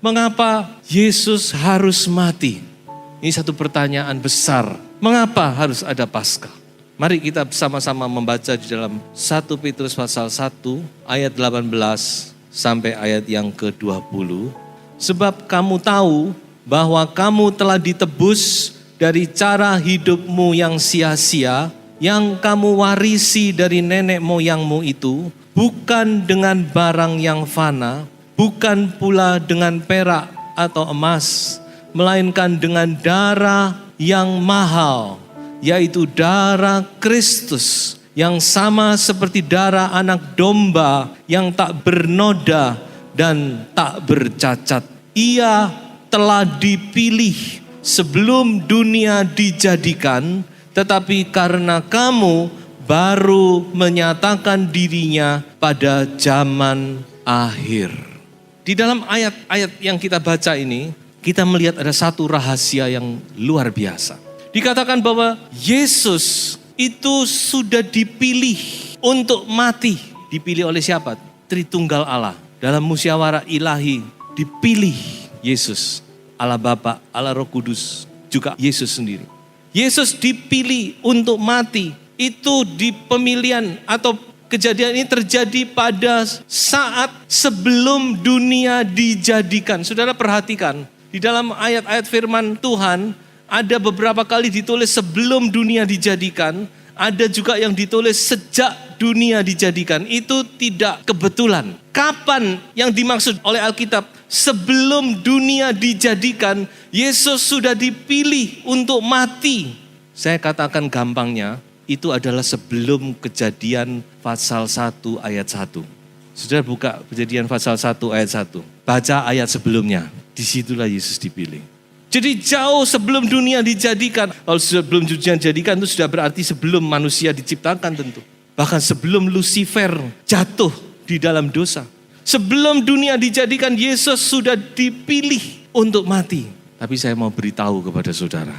Mengapa Yesus harus mati? Ini satu pertanyaan besar. Mengapa harus ada Paskah? Mari kita sama-sama membaca di dalam 1 Petrus pasal 1 ayat 18 sampai ayat yang ke-20. Sebab kamu tahu bahwa kamu telah ditebus dari cara hidupmu yang sia-sia, yang kamu warisi dari nenek moyangmu itu, bukan dengan barang yang fana, bukan pula dengan perak atau emas, melainkan dengan darah yang mahal, yaitu darah Kristus, yang sama seperti darah anak domba yang tak bernoda dan tak bercacat. Ia telah dipilih sebelum dunia dijadikan, tetapi karena kamu baru menyatakan dirinya pada zaman akhir. Di dalam ayat-ayat yang kita baca ini, kita melihat ada satu rahasia yang luar biasa. Dikatakan bahwa Yesus itu sudah dipilih untuk mati. Dipilih oleh siapa? Tritunggal Allah. Dalam musyawarah ilahi dipilih Yesus. Allah Bapa, Allah Roh Kudus, juga Yesus sendiri. Yesus dipilih untuk mati. Itu di pemilihan atau kejadian ini terjadi pada saat sebelum dunia dijadikan. Saudara perhatikan, di dalam ayat-ayat firman Tuhan, ada beberapa kali ditulis sebelum dunia dijadikan, ada juga yang ditulis sejak dunia dijadikan. Itu tidak kebetulan. Kapan yang dimaksud oleh Alkitab? Sebelum dunia dijadikan, Yesus sudah dipilih untuk mati. Saya katakan gampangnya, itu adalah sebelum Kejadian pasal 1 ayat 1. Saudara buka Kejadian pasal 1 ayat 1. Baca ayat sebelumnya. Disitulah Yesus dipilih. Jadi jauh sebelum dunia dijadikan. Kalau sebelum dunia dijadikan itu sudah berarti sebelum manusia diciptakan tentu. Bahkan sebelum Lucifer jatuh di dalam dosa. Sebelum dunia dijadikan, Yesus sudah dipilih untuk mati. Tapi saya mau beritahu kepada saudara.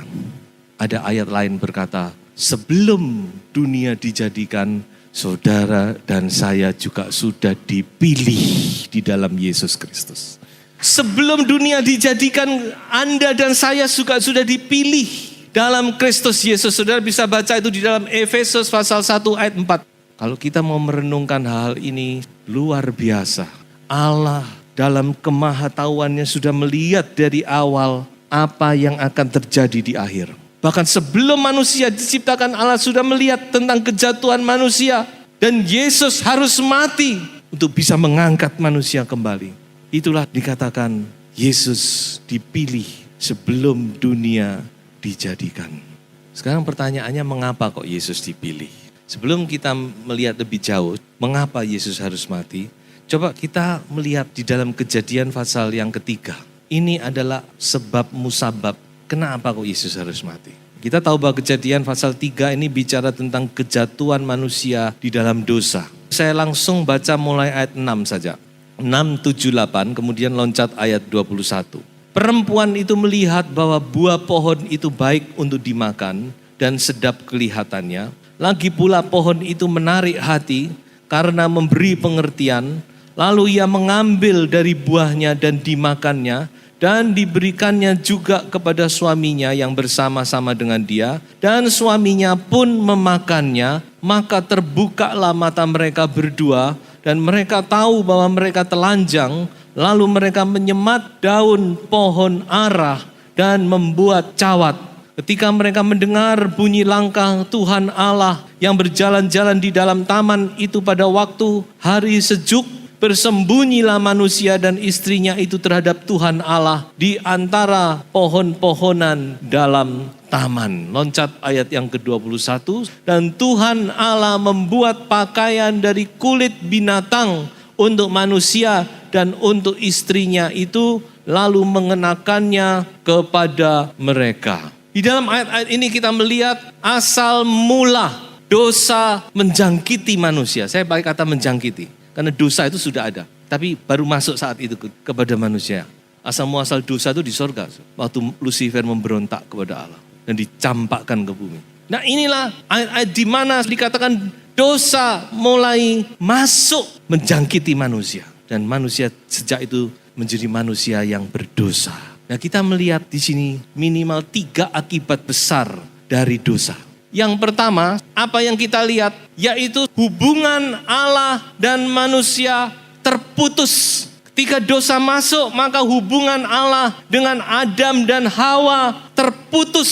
Ada ayat lain berkata, sebelum dunia dijadikan, saudara dan saya juga sudah dipilih di dalam Yesus Kristus. Sebelum dunia dijadikan, Anda dan saya juga sudah dipilih dalam Kristus Yesus. Saudara bisa baca itu di dalam Efesus pasal 1 ayat 4. Kalau kita mau merenungkan hal ini, luar biasa. Allah dalam kemahatauannya sudah melihat dari awal apa yang akan terjadi di akhir. Bahkan sebelum manusia diciptakan, Allah sudah melihat tentang kejatuhan manusia. Dan Yesus harus mati untuk bisa mengangkat manusia kembali. Itulah dikatakan Yesus dipilih sebelum dunia dijadikan. Sekarang pertanyaannya, mengapa kok Yesus dipilih? Sebelum kita melihat lebih jauh, mengapa Yesus harus mati? Coba kita melihat di dalam Kejadian pasal yang ketiga. Ini adalah sebab musabab. Kenapa kok Yesus harus mati? Kita tahu bahwa Kejadian pasal 3 ini bicara tentang kejatuhan manusia di dalam dosa. Saya langsung baca mulai ayat 6 saja. 6, 7, 8, kemudian loncat ayat 21. Perempuan itu melihat bahwa buah pohon itu baik untuk dimakan dan sedap kelihatannya. Lagi pula pohon itu menarik hati karena memberi pengertian. Lalu ia mengambil dari buahnya dan dimakannya. Dan diberikannya juga kepada suaminya yang bersama-sama dengan dia. Dan suaminya pun memakannya. Maka terbukalah mata mereka berdua. Dan mereka tahu bahwa mereka telanjang. Lalu mereka menyemat daun pohon ara dan membuat cawat. Ketika mereka mendengar bunyi langkah Tuhan Allah yang berjalan-jalan di dalam taman itu pada waktu hari sejuk, bersembunyilah manusia dan istrinya itu terhadap Tuhan Allah di antara pohon-pohonan dalam taman. Loncat ayat yang ke-21. Dan Tuhan Allah membuat pakaian dari kulit binatang untuk manusia dan untuk istrinya itu, lalu mengenakannya kepada mereka. Di dalam ayat-ayat ini kita melihat asal mula dosa menjangkiti manusia. Saya pakai kata menjangkiti, karena dosa itu sudah ada. Tapi baru masuk saat itu kepada manusia. Asal muasal dosa itu di sorga. Waktu Lucifer memberontak kepada Allah dan dicampakkan ke bumi. Nah inilah ayat-ayat di mana dikatakan dosa mulai masuk menjangkiti manusia. Dan manusia sejak itu menjadi manusia yang berdosa. Nah kita melihat di sini minimal 3 akibat besar dari dosa. Yang pertama, apa yang kita lihat, yaitu hubungan Allah dan manusia terputus. Ketika dosa masuk, maka hubungan Allah dengan Adam dan Hawa terputus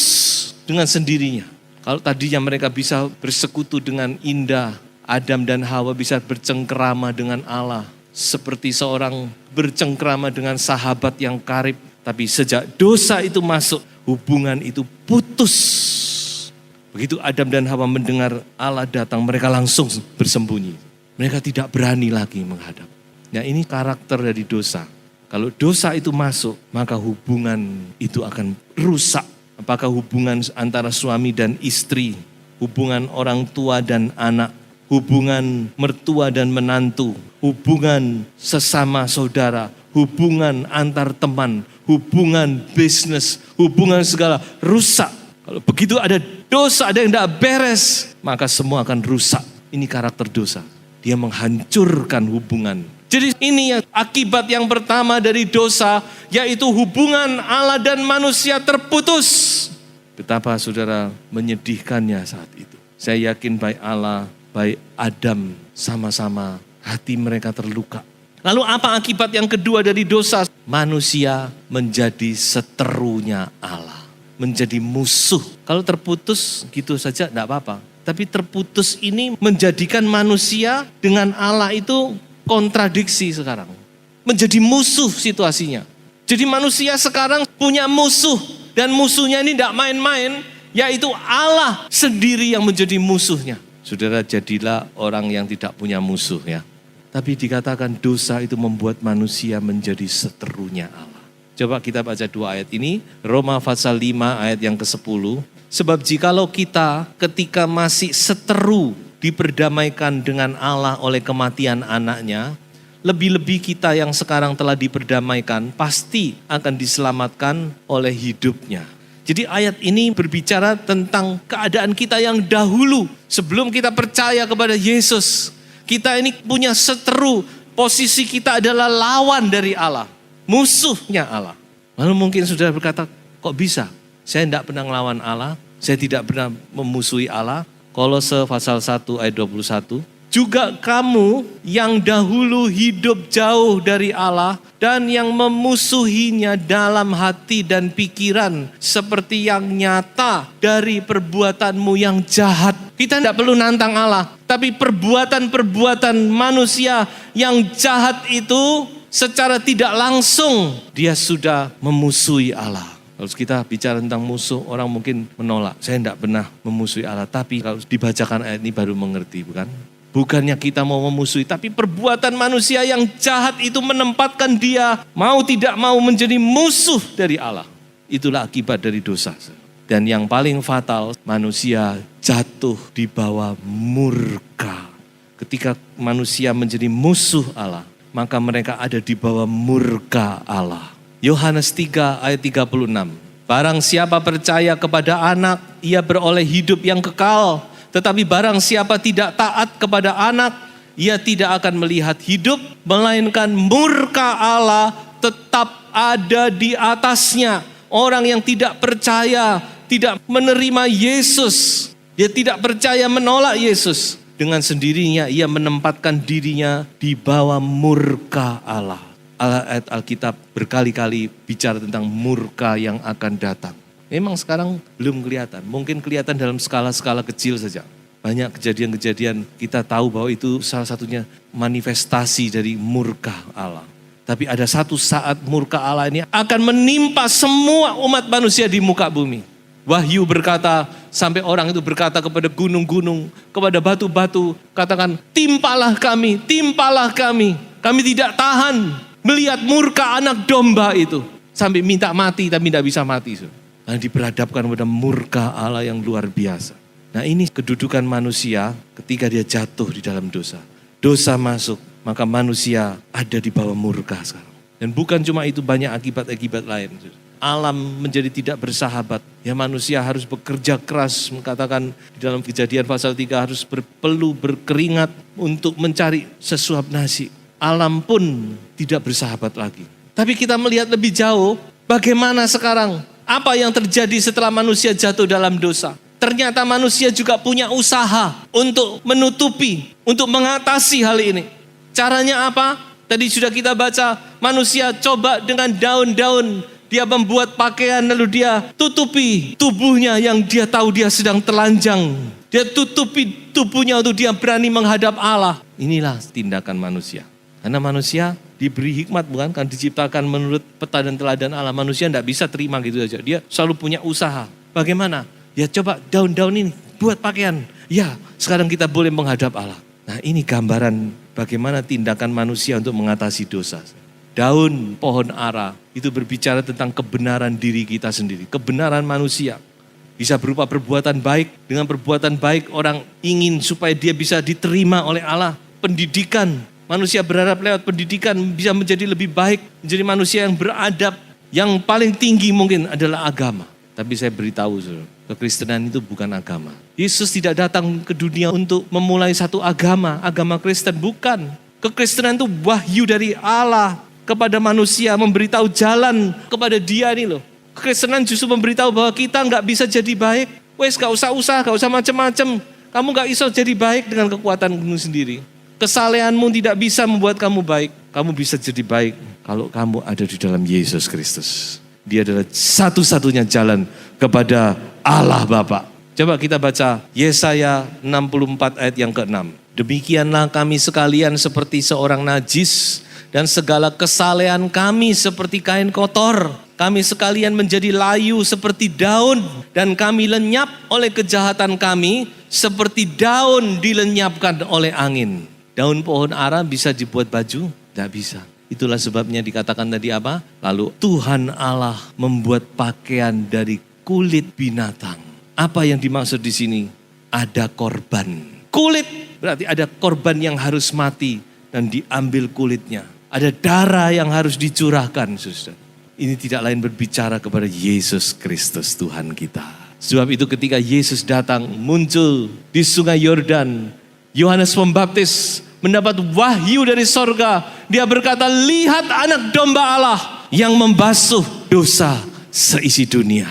dengan sendirinya. Kalau tadinya mereka bisa bersekutu dengan indah, Adam dan Hawa bisa bercengkerama dengan Allah. Seperti seorang bercengkerama dengan sahabat yang karib. Tapi sejak dosa itu masuk, hubungan itu putus. Begitu Adam dan Hawa mendengar Allah datang, mereka langsung bersembunyi. Mereka tidak berani lagi menghadap. Nah ini karakter dari dosa. Kalau dosa itu masuk, maka hubungan itu akan rusak. Apakah hubungan antara suami dan istri, hubungan orang tua dan anak, hubungan mertua dan menantu, hubungan sesama saudara, hubungan antar teman, hubungan bisnis, hubungan segala rusak. Kalau begitu ada dosa, ada yang tidak beres, maka semua akan rusak. Ini karakter dosa. Dia menghancurkan hubungan. Jadi ini akibat yang pertama dari dosa, yaitu hubungan Allah dan manusia terputus. Betapa saudara menyedihkannya saat itu. Saya yakin baik Allah, baik Adam, sama-sama hati mereka terluka. Lalu apa akibat yang kedua dari dosa? Manusia menjadi seterunya Allah. Menjadi musuh. Kalau terputus gitu saja tidak apa-apa. Tapi terputus ini menjadikan manusia dengan Allah itu kontradiksi sekarang. Menjadi musuh situasinya. Jadi manusia sekarang punya musuh. Dan musuhnya ini tidak main-main. Yaitu Allah sendiri yang menjadi musuhnya. Saudara, jadilah orang yang tidak punya musuh ya. Tapi dikatakan dosa itu membuat manusia menjadi seterunya Allah. Coba kita baca 2 ayat ini. Roma pasal 5 ayat yang ke-10. Sebab jikalau kita ketika masih seteru diperdamaikan dengan Allah oleh kematian anaknya, lebih-lebih kita yang sekarang telah diperdamaikan pasti akan diselamatkan oleh hidupnya. Jadi ayat ini berbicara tentang keadaan kita yang dahulu. Sebelum kita percaya kepada Yesus, kita ini punya seteru. Posisi kita adalah lawan dari Allah. Musuhnya Allah. Lalu mungkin saudara berkata, kok bisa? Saya tidak pernah melawan Allah. Saya tidak pernah memusuhi Allah. Kolose pasal 1 ayat 21. Juga kamu yang dahulu hidup jauh dari Allah dan yang memusuhinya dalam hati dan pikiran seperti yang nyata dari perbuatanmu yang jahat. Kita tidak perlu nantang Allah, tapi perbuatan-perbuatan manusia yang jahat itu secara tidak langsung dia sudah memusuhi Allah. Kalau kita bicara tentang musuh, orang mungkin menolak. Saya tidak pernah memusuhi Allah, tapi kalau dibacakan ayat ini baru mengerti, bukan? Bukannya kita mau memusuhi, tapi perbuatan manusia yang jahat itu menempatkan dia mau tidak mau menjadi musuh dari Allah. Itulah akibat dari dosa. Dan yang paling fatal, manusia jatuh di bawah murka. Ketika manusia menjadi musuh Allah, maka mereka ada di bawah murka Allah. Yohanes 3 ayat 36. Barang siapa percaya kepada anak, ia beroleh hidup yang kekal. Tetapi barang siapa tidak taat kepada anak, ia tidak akan melihat hidup, melainkan murka Allah tetap ada di atasnya. Orang yang tidak percaya, tidak menerima Yesus, dia tidak percaya, menolak Yesus. Dengan sendirinya ia menempatkan dirinya di bawah murka Allah. Ayat Alkitab berkali-kali bicara tentang murka yang akan datang. Memang sekarang belum kelihatan, mungkin kelihatan dalam skala-skala kecil saja. Banyak kejadian-kejadian kita tahu bahwa itu salah satunya manifestasi dari murka Allah. Tapi ada satu saat murka Allah ini akan menimpa semua umat manusia di muka bumi. Wahyu berkata, sampai orang itu berkata kepada gunung-gunung, kepada batu-batu, katakan, timpalah kami, timpalah kami. Kami tidak tahan melihat murka anak domba itu. Sampai minta mati tapi tidak bisa mati. Karena diperhadapkan pada murka Allah yang luar biasa. Nah ini kedudukan manusia ketika dia jatuh di dalam dosa. Dosa masuk, maka manusia ada di bawah murka sekarang. Dan bukan cuma itu, banyak akibat-akibat lain. Alam menjadi tidak bersahabat. Ya manusia harus bekerja keras, mengatakan di dalam Kejadian pasal 3 harus berpeluh, berkeringat untuk mencari sesuap nasi. Alam pun tidak bersahabat lagi. Tapi kita melihat lebih jauh, bagaimana sekarang? Apa yang terjadi setelah manusia jatuh dalam dosa? Ternyata manusia juga punya usaha untuk menutupi, untuk mengatasi hal ini. Caranya apa? Tadi sudah kita baca, manusia coba dengan daun-daun. Dia membuat pakaian lalu dia tutupi tubuhnya yang dia tahu dia sedang telanjang. Dia tutupi tubuhnya untuk dia berani menghadap Allah. Inilah tindakan manusia. Karena manusia diberi hikmat bukan? Kan diciptakan menurut peta dan teladan Allah. Manusia tidak bisa terima gitu saja. Dia selalu punya usaha. Bagaimana? Ya coba daun-daun ini buat pakaian. Ya sekarang kita boleh menghadap Allah. Nah ini gambaran bagaimana tindakan manusia untuk mengatasi dosa. Daun pohon ara itu berbicara tentang kebenaran diri kita sendiri. Kebenaran manusia. Bisa berupa perbuatan baik. Dengan perbuatan baik orang ingin supaya dia bisa diterima oleh Allah. Pendidikan. Manusia berharap lewat pendidikan bisa menjadi lebih baik. Menjadi manusia yang beradab. Yang paling tinggi mungkin adalah agama. Tapi saya beritahu saudara, kekristenan itu bukan agama. Yesus tidak datang ke dunia untuk memulai satu agama. Agama Kristen bukan. Kekristenan itu wahyu dari Allah kepada manusia, memberitahu jalan kepada dia nih loh. Kekristenan justru memberitahu bahwa kita gak bisa jadi baik. Wes gak usah usaha, gak usah macam-macam. Kamu gak bisa jadi baik dengan kekuatanmu sendiri. Kesalehanmu tidak bisa membuat kamu baik. Kamu bisa jadi baik kalau kamu ada di dalam Yesus Kristus. Dia adalah satu-satunya jalan kepada Allah Bapa. Coba kita baca Yesaya 64 ayat yang ke-6. Demikianlah kami sekalian seperti seorang najis, dan segala kesalehan kami seperti kain kotor. Kami sekalian menjadi layu seperti daun, dan kami lenyap oleh kejahatan kami seperti daun dilenyapkan oleh angin. Daun pohon ara bisa dibuat baju? Tidak bisa. Itulah sebabnya dikatakan tadi apa? Lalu Tuhan Allah membuat pakaian dari kulit binatang. Apa yang dimaksud di sini? Ada korban. Kulit berarti ada korban yang harus mati dan diambil kulitnya. Ada darah yang harus dicurahkan, saudara. Ini tidak lain berbicara kepada Yesus Kristus Tuhan kita. Sebab itu ketika Yesus datang muncul di sungai Yordan, Yohanes Pembaptis mendapat wahyu dari sorga. Dia berkata, lihat anak domba Allah yang membasuh dosa seisi dunia.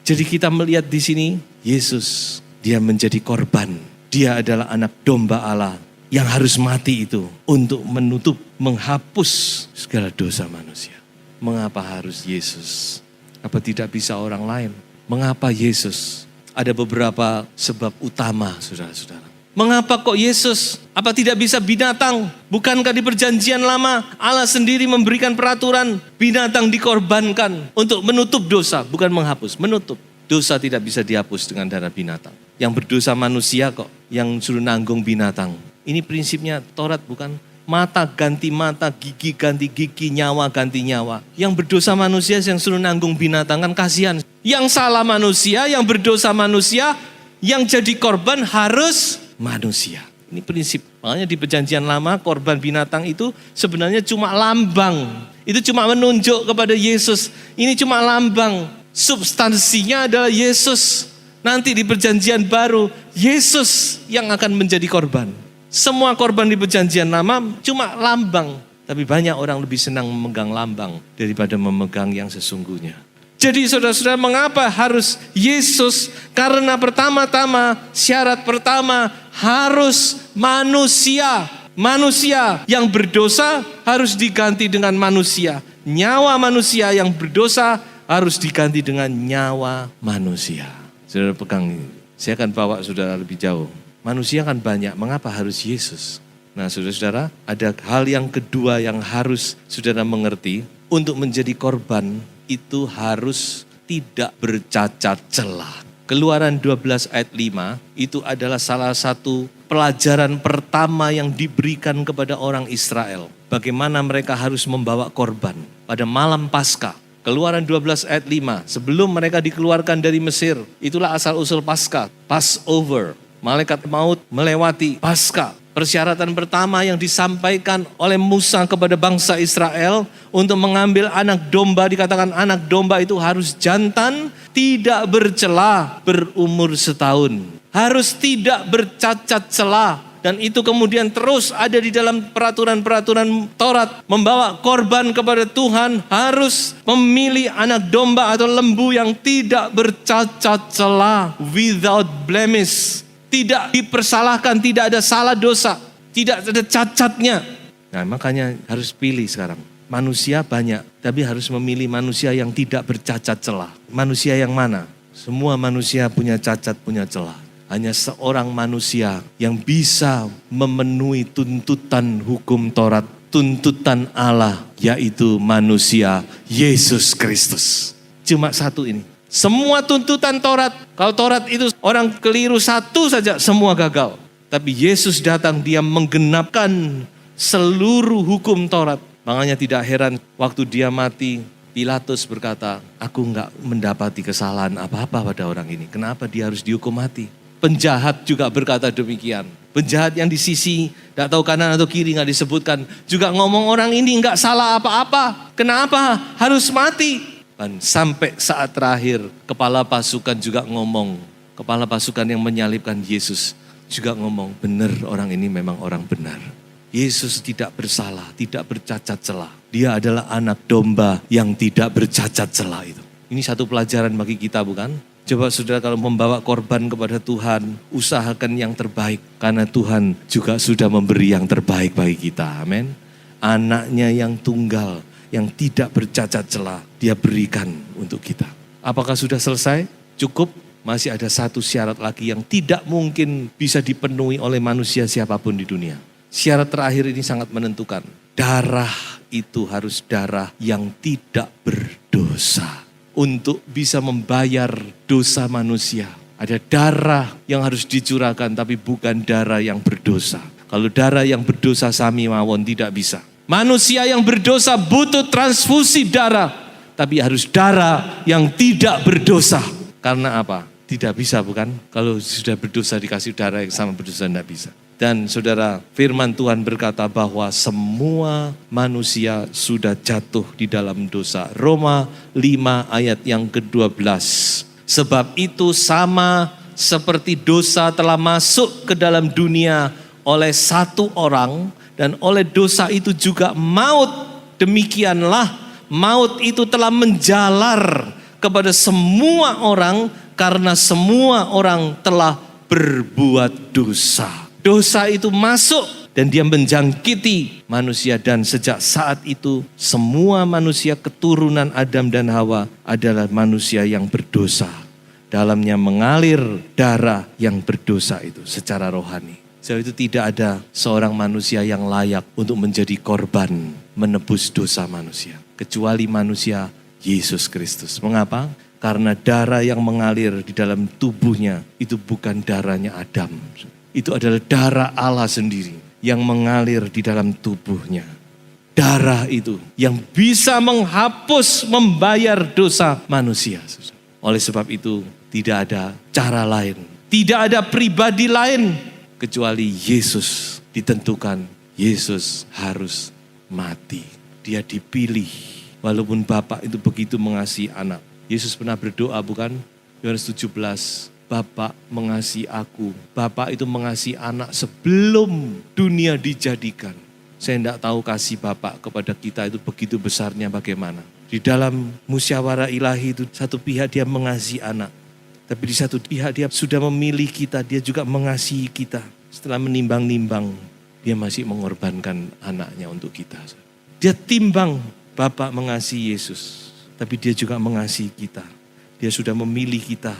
Jadi kita melihat di sini Yesus, dia menjadi korban. Dia adalah anak domba Allah yang harus mati itu untuk menutup, menghapus segala dosa manusia. Mengapa harus Yesus? Apa tidak bisa orang lain? Mengapa Yesus? Ada beberapa sebab utama, saudara-saudara. Mengapa kok Yesus? Apa tidak bisa binatang? Bukankah di perjanjian lama Allah sendiri memberikan peraturan binatang dikorbankan untuk menutup dosa, bukan menghapus, menutup. Dosa tidak bisa dihapus dengan darah binatang. Yang berdosa manusia kok yang suruh nanggung binatang. Ini prinsipnya Taurat bukan? Mata ganti mata, gigi ganti gigi, nyawa ganti nyawa. Yang berdosa manusia yang suruh nanggung binatang kan kasihan. Yang salah manusia, yang berdosa manusia, yang jadi korban harus manusia. Ini prinsip. Makanya di perjanjian lama korban binatang itu sebenarnya cuma lambang. Itu cuma menunjuk kepada Yesus. Ini cuma lambang. Substansinya adalah Yesus. Nanti di perjanjian baru, Yesus yang akan menjadi korban. Semua korban di perjanjian lama cuma lambang. Tapi banyak orang lebih senang memegang lambang daripada memegang yang sesungguhnya. Jadi saudara-saudara, mengapa harus Yesus? Karena pertama-tama, syarat pertama harus manusia. Manusia yang berdosa harus diganti dengan manusia. Nyawa manusia yang berdosa harus diganti dengan nyawa manusia. Saudara pegang ini. Saya akan bawa saudara lebih jauh. Manusia kan banyak, mengapa harus Yesus? Nah saudara-saudara, ada hal yang kedua yang harus saudara mengerti. Untuk menjadi korban itu harus tidak bercacat celah. Keluaran 12 ayat 5 itu adalah salah satu pelajaran pertama yang diberikan kepada orang Israel. bagaimana mereka harus membawa korban pada malam Paskah. Keluaran 12 ayat 5, sebelum mereka dikeluarkan dari Mesir, itulah asal-usul Paskah, Passover. Malaikat maut melewati Paskah. Persyaratan pertama yang disampaikan oleh Musa kepada bangsa Israel untuk mengambil anak domba, dikatakan anak domba itu harus jantan, tidak bercela, berumur setahun. Harus tidak bercacat celah. Dan itu kemudian terus ada di dalam peraturan-peraturan Taurat. Membawa korban kepada Tuhan harus memilih anak domba atau lembu yang tidak bercacat celah. Without blemish. Tidak dipersalahkan, tidak ada salah dosa. Tidak ada cacatnya. Nah, makanya harus pilih sekarang. Manusia banyak, tapi harus memilih manusia yang tidak bercacat celah. Manusia yang mana? Semua manusia punya cacat, punya celah. Hanya seorang manusia yang bisa memenuhi tuntutan hukum Taurat, tuntutan Allah, yaitu manusia Yesus Kristus. Cuma satu ini. Semua tuntutan Taurat, kalau Taurat itu orang keliru satu saja, semua gagal. Tapi Yesus datang, dia menggenapkan seluruh hukum Taurat. Makanya tidak heran waktu dia mati, Pilatus berkata, aku enggak mendapati kesalahan apa-apa pada orang ini. Kenapa dia harus dihukum mati? Penjahat juga berkata demikian. Penjahat yang di sisi, tidak tahu kanan atau kiri, nggak disebutkan. Juga ngomong orang ini nggak salah apa-apa. Kenapa harus mati? Dan sampai saat terakhir, kepala pasukan juga ngomong. Kepala pasukan yang menyalibkan Yesus juga ngomong, benar orang ini memang orang benar. Yesus tidak bersalah, tidak bercacat celah. Dia adalah anak domba yang tidak bercacat celah itu. Ini satu pelajaran bagi kita, bukan? Coba saudara kalau membawa korban kepada Tuhan, usahakan yang terbaik. Karena Tuhan juga sudah memberi yang terbaik bagi kita. Amin. Anaknya yang tunggal, yang tidak bercacat celah, dia berikan untuk kita. Apakah sudah selesai? Cukup? Masih ada satu syarat lagi yang tidak mungkin bisa dipenuhi oleh manusia siapapun di dunia. Syarat terakhir ini sangat menentukan. Darah itu harus darah yang tidak berdosa. Untuk bisa membayar dosa manusia. Ada darah yang harus dicurahkan tapi bukan darah yang berdosa. Kalau darah yang berdosa sami mawon tidak bisa. Manusia yang berdosa butuh transfusi darah. Tapi harus darah yang tidak berdosa. Karena apa? Tidak bisa bukan? Kalau sudah berdosa dikasih darah yang sama berdosa tidak bisa. Dan saudara, firman Tuhan berkata bahwa semua manusia sudah jatuh di dalam dosa. Roma 5 ayat yang ke-12. Sebab itu sama seperti dosa telah masuk ke dalam dunia oleh satu orang. Dan oleh dosa itu juga maut. Demikianlah maut itu telah menjalar kepada semua orang. Karena semua orang telah berbuat dosa. Dosa itu masuk dan dia menjangkiti manusia. Dan sejak saat itu semua manusia keturunan Adam dan Hawa adalah manusia yang berdosa. Dalamnya mengalir darah yang berdosa itu secara rohani. Sebab itu tidak ada seorang manusia yang layak untuk menjadi korban menebus dosa manusia. Kecuali manusia Yesus Kristus. Mengapa? Karena darah yang mengalir di dalam tubuhnya itu bukan darahnya Adam. Itu adalah darah Allah sendiri yang mengalir di dalam tubuhnya. Darah itu yang bisa menghapus, membayar dosa manusia. Oleh sebab itu tidak ada cara lain. Tidak ada pribadi lain kecuali Yesus ditentukan. Yesus harus mati. Dia dipilih walaupun Bapa itu begitu mengasihi anak. Yesus pernah berdoa bukan? Yohanes 17. Bapa mengasihi aku. Bapa itu mengasihi anak sebelum dunia dijadikan. Saya tidak tahu kasih Bapa kepada kita itu begitu besarnya bagaimana. Di dalam musyawarah ilahi itu satu pihak dia mengasihi anak. Tapi di satu pihak dia sudah memilih kita. Dia juga mengasihi kita. Setelah menimbang-nimbang dia masih mengorbankan anaknya untuk kita. Dia timbang Bapa mengasihi Yesus. Tapi dia juga mengasihi kita. Dia sudah memilih kita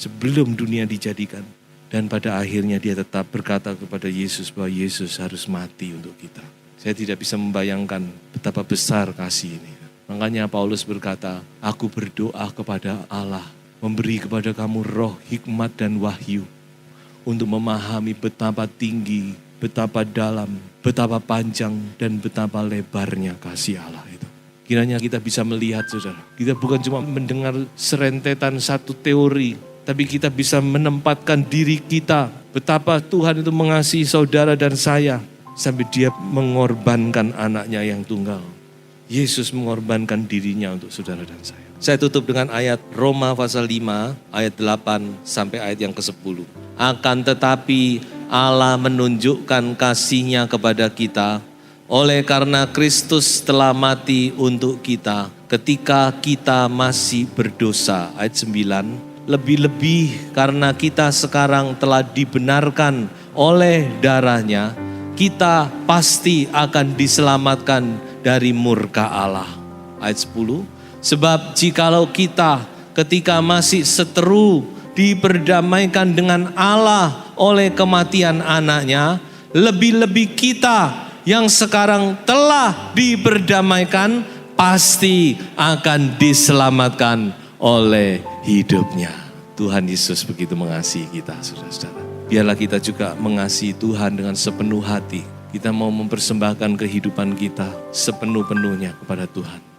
sebelum dunia dijadikan. Dan pada akhirnya dia tetap berkata kepada Yesus bahwa Yesus harus mati untuk kita. Saya tidak bisa membayangkan betapa besar kasih ini. Makanya Paulus berkata, aku berdoa kepada Allah, memberi kepada kamu roh, hikmat dan wahyu. Untuk memahami betapa tinggi betapa dalam, betapa panjang, dan betapa lebarnya kasih Allah itu. Kiranya kita bisa melihat, saudara. Kita bukan cuma mendengar serentetan satu teori, tapi kita bisa menempatkan diri kita. Betapa Tuhan itu mengasihi saudara dan saya, sampai dia mengorbankan anaknya yang tunggal. Yesus mengorbankan dirinya untuk saudara dan saya. Saya tutup dengan ayat Roma pasal 5, ayat 8 sampai ayat yang ke-10. Akan tetapi Allah menunjukkan kasih-Nya kepada kita, oleh karena Kristus telah mati untuk kita ketika kita masih berdosa. Ayat 9, lebih-lebih karena kita sekarang telah dibenarkan oleh darah-Nya, kita pasti akan diselamatkan dari murka Allah. Ayat 10, sebab jikalau kita ketika masih seteru diperdamaikan dengan Allah oleh kematian anaknya, lebih-lebih kita yang sekarang telah diperdamaikan pasti akan diselamatkan oleh hidupnya. Tuhan Yesus begitu mengasihi kita, saudara-saudara. Biarlah kita juga mengasihi Tuhan dengan sepenuh hati. Kita mau mempersembahkan kehidupan kita sepenuh-penuhnya kepada Tuhan.